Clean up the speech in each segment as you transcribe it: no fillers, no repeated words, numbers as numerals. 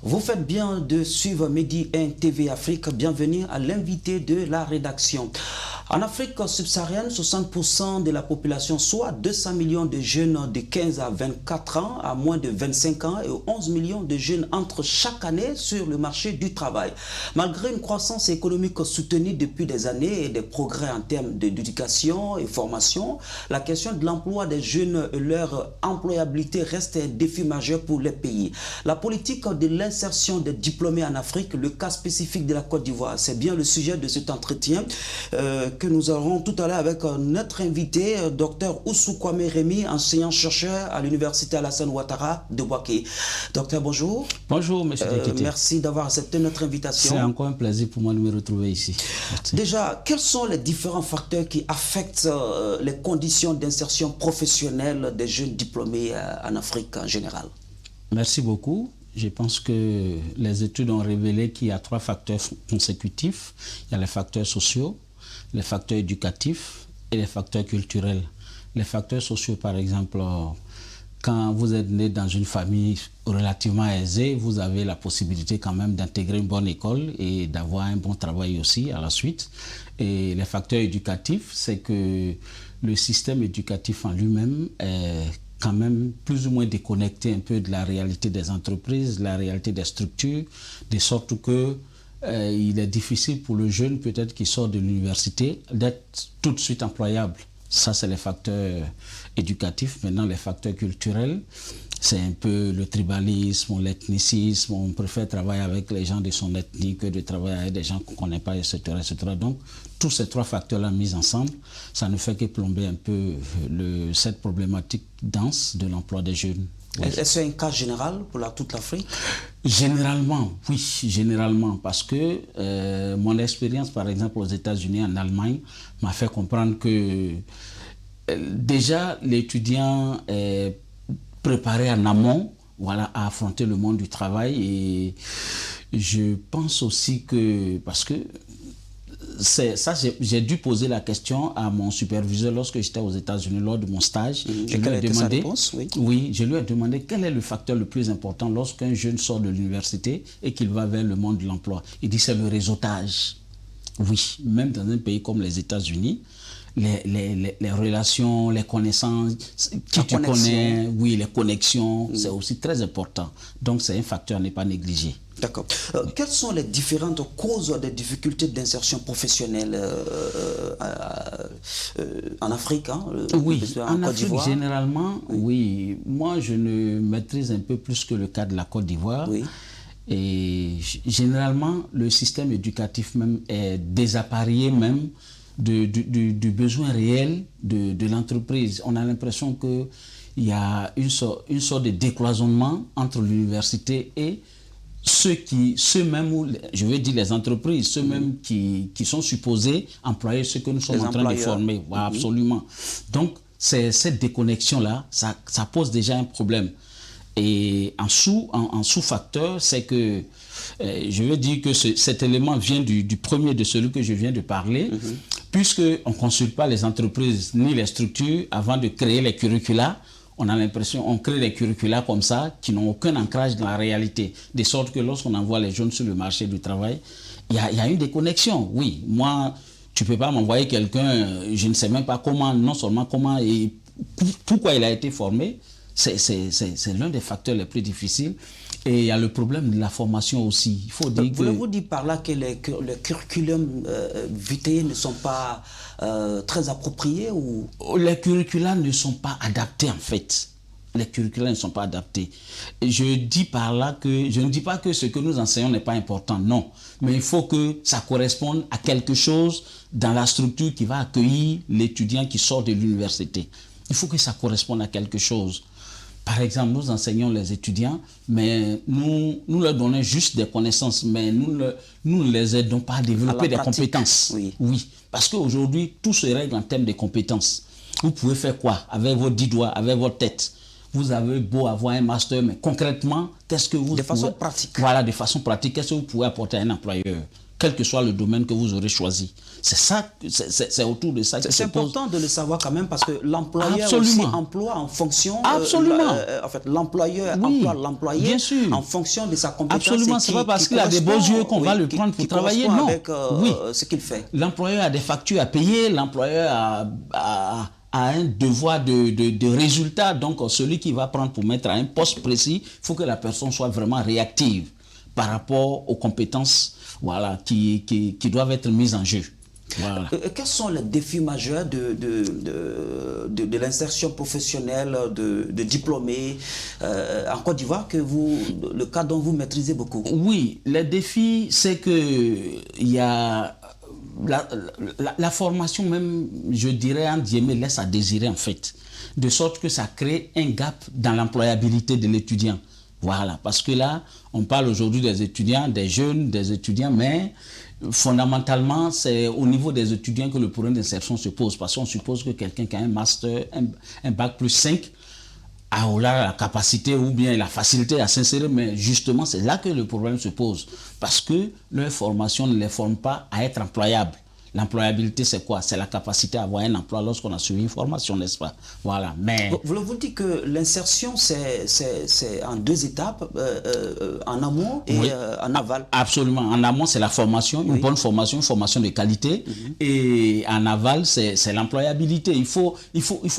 Vous faites bien de suivre Midi 1 TV Afrique. Bienvenue à l'invité de la rédaction. En Afrique subsaharienne, 60% de la population, soit 200 millions de jeunes de 15 à 24 ans, à moins de 25 ans, et 11 millions de jeunes entrent chaque année sur le marché du travail. Malgré une croissance économique soutenue depuis des années et des progrès en termes d'éducation et formation, la question de l'emploi des jeunes et leur employabilité reste un défi majeur pour les pays. La politique de l'insertion des diplômés en Afrique, le cas spécifique de la Côte d'Ivoire, c'est bien le sujet de cet entretien que nous aurons tout à l'heure avec notre invité, Dr Oussou Kwame Rémy, enseignant-chercheur à l'Université Alassane Ouattara de Bouaké. Docteur, bonjour. Bonjour, monsieur Député. Merci d'avoir accepté notre invitation. C'est encore un plaisir pour moi de me retrouver ici. Merci. Déjà, quels sont les différents facteurs qui affectent les conditions d'insertion professionnelle des jeunes diplômés en Afrique en général? Merci beaucoup. Je pense que les études ont révélé qu'il y a 3 facteurs consécutifs. Il y a les facteurs sociaux, les facteurs éducatifs et les facteurs culturels. Les facteurs sociaux, par exemple, quand vous êtes né dans une famille relativement aisée, vous avez la possibilité quand même d'intégrer une bonne école et d'avoir un bon travail aussi à la suite. Et les facteurs éducatifs, c'est que le système éducatif en lui-même est quand même plus ou moins déconnecté un peu de la réalité des entreprises, de la réalité des structures, de sorte que il est difficile pour le jeune peut-être qui sort de l'université d'être tout de suite employable. Ça, c'est les facteurs éducatifs. Maintenant, les facteurs culturels, c'est un peu le tribalisme, l'ethnicisme. On préfère travailler avec les gens de son ethnie que de travailler avec des gens qu'on ne connaît pas, etc., etc. Donc, tous ces 3 facteurs-là mis ensemble, ça ne fait que plomber un peu cette problématique dense de l'emploi des jeunes. Oui. Est-ce un cas général pour toute l'Afrique? Généralement, oui, généralement, parce que mon expérience, par exemple, aux États-Unis, en Allemagne, m'a fait comprendre que déjà l'étudiant est préparé en amont, voilà, à affronter le monde du travail. Et je pense aussi que, parce que ça, j'ai dû poser la question à mon superviseur lorsque j'étais aux États-Unis lors de mon stage. Je lui ai demandé, oui, je lui ai demandé quel est le facteur le plus important lorsqu'un jeune sort de l'université et qu'il va vers le monde de l'emploi. Il dit c'est le réseautage. Oui, même dans un pays comme les États-Unis, les relations, les connaissances, qui tu connais, oui, les connexions, c'est aussi très important. Donc c'est un facteur à ne pas négliger. D'accord. Quelles sont les différentes causes des difficultés d'insertion professionnelle en Afrique, oui, en Afrique généralement, oui. Moi, je ne maîtrise un peu plus que le cas de la Côte d'Ivoire. Oui. Et généralement, le système éducatif même est désappareillé même du besoin réel de l'entreprise. On a l'impression qu'il y a une sorte de décloisonnement entre l'université et ceux mêmes, je veux dire les entreprises, ceux mêmes qui sont supposés employer ceux que nous sommes en train de former. Voilà, absolument. Donc, cette déconnexion-là, ça pose déjà un problème. Et en sous-facteur, c'est que, je veux dire que cet élément vient du premier de celui que je viens de parler, puisqu'on ne consulte pas les entreprises ni les structures avant de créer les curricula. On a l'impression qu'on crée des curricula comme ça qui n'ont aucun ancrage dans la réalité. De sorte que lorsqu'on envoie les jeunes sur le marché du travail, il y a une déconnexion. Oui, moi, tu ne peux pas m'envoyer quelqu'un, je ne sais même pas comment, non seulement comment et pourquoi il a été formé. C'est l'un des facteurs les plus difficiles. Et il y a le problème de la formation aussi. Il faut dire Voulez-vous dire par là que les curriculums vitae ne sont pas très appropriés ou... Les curricula ne sont pas adaptés en fait. Les curricula ne sont pas adaptés. Et je dis par là que je ne dis pas que ce que nous enseignons n'est pas important, non. Mais il faut que ça corresponde à quelque chose dans la structure qui va accueillir l'étudiant qui sort de l'université. Il faut que ça corresponde à quelque chose. Par exemple, nous enseignons les étudiants, mais nous leur donnons juste des connaissances, mais nous ne les aidons pas à développer des compétences. Oui. Oui, parce qu'aujourd'hui, tout se règle en termes de compétences. Vous pouvez faire quoi avec vos 10 doigts, avec votre tête? Vous avez beau avoir un master, mais concrètement, qu'est-ce que vous... De façon pratique. Voilà, de façon pratique, qu'est-ce que vous pouvez apporter à un employeur? quel que soit le domaine que vous aurez choisi. C'est ça, c'est autour de ça que c'est important de le savoir quand même, parce que l'employeur aussi emploie en fonction... Absolument. En fait, l'employeur emploie l'employé en fonction de sa compétence. Absolument, c'est pas parce qu'il a des beaux yeux qu'on va le prendre pour travailler, non. Avec, ce qu'il fait. L'employeur a des factures à payer, l'employeur a un devoir de résultat. Donc, celui qui va prendre pour mettre à un poste précis, il faut que la personne soit vraiment réactive par rapport aux compétences, voilà, qui doivent être mises en jeu. Voilà. Quels sont les défis majeurs de l'insertion professionnelle de diplômés en Côte d'Ivoire, le cas dont vous maîtrisez beaucoup? Oui, les défis, c'est que il y a la formation même, je dirais, en guillemets, laisse à désirer en fait, de sorte que ça crée un gap dans l'employabilité de l'étudiant. Voilà, parce que là, on parle aujourd'hui des étudiants, des jeunes, des étudiants, mais fondamentalement, c'est au niveau des étudiants que le problème d'insertion se pose, parce qu'on suppose que quelqu'un qui a un master, un bac plus 5, a la capacité ou bien la facilité à s'insérer, mais justement, c'est là que le problème se pose, parce que leur formation ne les forme pas à être employables. L'employabilité, c'est quoi? C'est la capacité à avoir un emploi lorsqu'on a suivi une formation, n'est-ce pas? Voilà, mais... Vous dites que l'insertion, c'est en deux étapes, en amont et en aval. Absolument. En amont, c'est la formation, une bonne formation, une formation de qualité. Et en aval, c'est l'employabilité. Il faut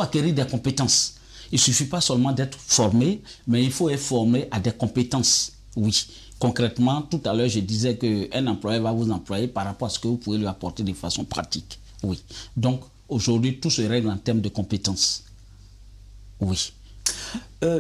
acquérir des compétences. Il ne suffit pas seulement d'être formé, mais il faut être formé à des compétences. Oui. Concrètement, tout à l'heure, je disais qu'un employeur va vous employer par rapport à ce que vous pouvez lui apporter de façon pratique. Oui. Donc, aujourd'hui, tout se règle en termes de compétences. Oui.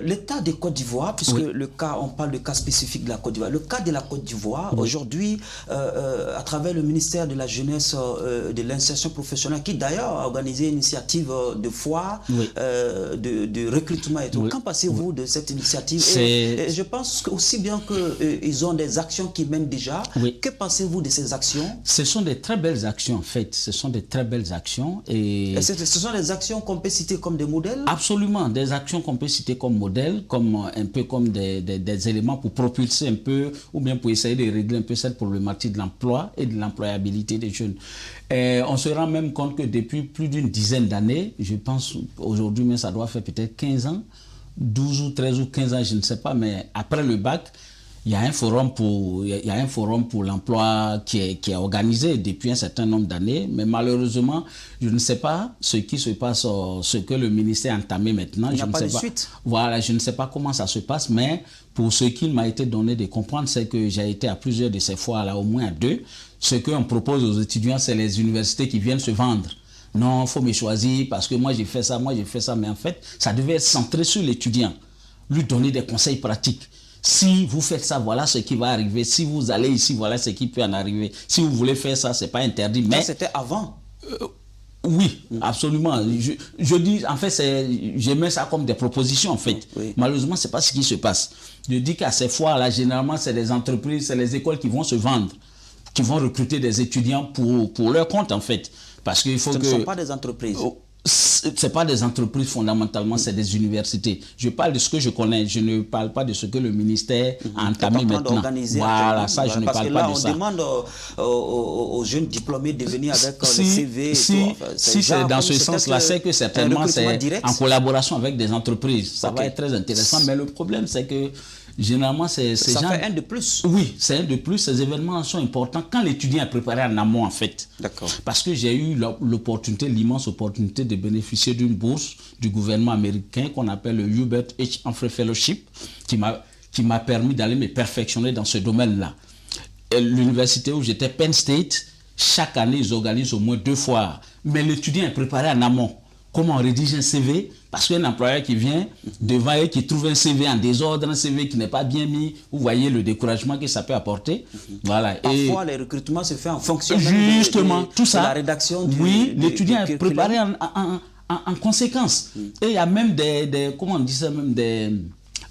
L'État de Côte d'Ivoire, puisque on parle de cas spécifique de la Côte d'Ivoire, le cas de la Côte d'Ivoire, aujourd'hui, à travers le ministère de la Jeunesse, de l'insertion professionnelle, qui d'ailleurs a organisé une initiative de foire, de recrutement et tout. Qu'en pensez-vous de cette initiative? Et je pense aussi bien qu'ils ont des actions qui mènent déjà. Que pensez-vous de ces actions? Ce sont des très belles actions, en fait. Ce sont des très belles actions. Et ce sont des actions qu'on peut citer comme des modèles? Absolument, des actions qu'on peut citer comme modèle, un peu comme des éléments pour propulser un peu, ou bien pour essayer de régler un peu cette problématique de l'emploi et de l'employabilité des jeunes. On se rend même compte que depuis plus d'une dizaine d'années, je pense aujourd'hui, mais ça doit faire peut-être 15 ans, 12 ou 13 ou 15 ans, je ne sais pas, mais après le bac, il y a un forum pour l'emploi qui est organisé depuis un certain nombre d'années, mais malheureusement, je ne sais pas ce qui se passe, ce que le ministère a entamé maintenant. Il n'y a pas de suite. Voilà, je ne sais pas comment ça se passe, mais pour ce qu'il m'a été donné de comprendre, c'est que j'ai été à plusieurs de ces fois, là, au moins à 2. Ce qu'on propose aux étudiants, c'est les universités qui viennent se vendre. Non, il faut me choisir parce que moi j'ai fait ça, mais en fait, ça devait être centré sur l'étudiant, lui donner des conseils pratiques. Si vous faites ça, voilà ce qui va arriver. Si vous allez ici, voilà ce qui peut en arriver. Si vous voulez faire ça, ce n'est pas interdit. Mais c'était avant. Oui, absolument. Je dis, en fait, je mets ça comme des propositions, en fait. Malheureusement, ce n'est pas ce qui se passe. Je dis qu'à ces fois-là, généralement, c'est les entreprises, c'est les écoles qui vont se vendre, qui vont recruter des étudiants pour leur compte, en fait. Parce qu'il faut Ce ne sont pas des entreprises. Ce n'est pas des entreprises fondamentalement, c'est des universités. Je parle de ce que je connais, je ne parle pas de ce que le ministère a entamé maintenant. Voilà, ça je ne parle pas de ça. Parce que là, on demande aux jeunes diplômés de venir avec le CV. Si c'est dans ce sens-là, c'est que certainement c'est en collaboration avec des entreprises. Ça va être très intéressant, mais le problème c'est que généralement, ça fait un de plus. Oui, c'est un de plus. Ces événements sont importants quand l'étudiant est préparé en amont, en fait. D'accord. Parce que j'ai eu l'opportunité, l'immense opportunité de bénéficier d'une bourse du gouvernement américain qu'on appelle le Hubert H. Humphrey Fellowship, qui m'a permis d'aller me perfectionner dans ce domaine-là. L'université où j'étais, Penn State, chaque année, ils organisent au moins 2 fois. Mais l'étudiant est préparé en amont. Comment on rédige un CV? Parce qu'un employeur qui vient devant eux, qui trouve un CV en désordre, un CV qui n'est pas bien mis, vous voyez le découragement que ça peut apporter. Voilà. Parfois, les recrutements se font en fonction de la rédaction du Oui, l'étudiant est préparé en conséquence. Et il y a même comment on dit ça, même des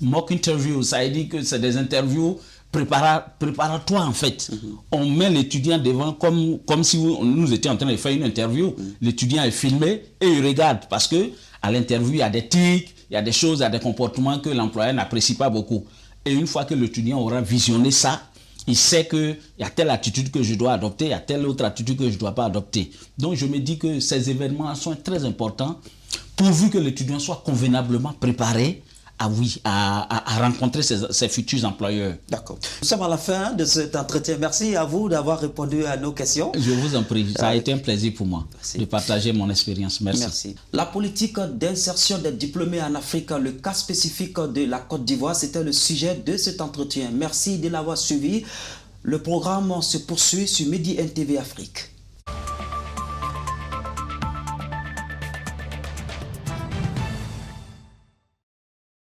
mock interviews. Ça veut dire que c'est des interviews préparatoire en fait. On met l'étudiant devant comme si nous étions en train de faire une interview. L'étudiant est filmé et il regarde parce que à l'interview il y a des tics, il y a des choses, il y a des comportements que l'employeur n'apprécie pas beaucoup. Et une fois que l'étudiant aura visionné ça, Il sait qu'il y a telle attitude que je dois adopter, il y a telle autre attitude que je ne dois pas adopter. Donc je me dis que ces événements sont très importants pourvu que l'étudiant soit convenablement préparé à rencontrer ses futurs employeurs. D'accord. Nous sommes à la fin de cet entretien. Merci à vous d'avoir répondu à nos questions. Je vous en prie. Ça a été un plaisir pour moi de partager mon expérience. Merci. Merci. La politique d'insertion des diplômés en Afrique, le cas spécifique de la Côte d'Ivoire, c'était le sujet de cet entretien. Merci de l'avoir suivi. Le programme se poursuit sur Midi NTV Afrique.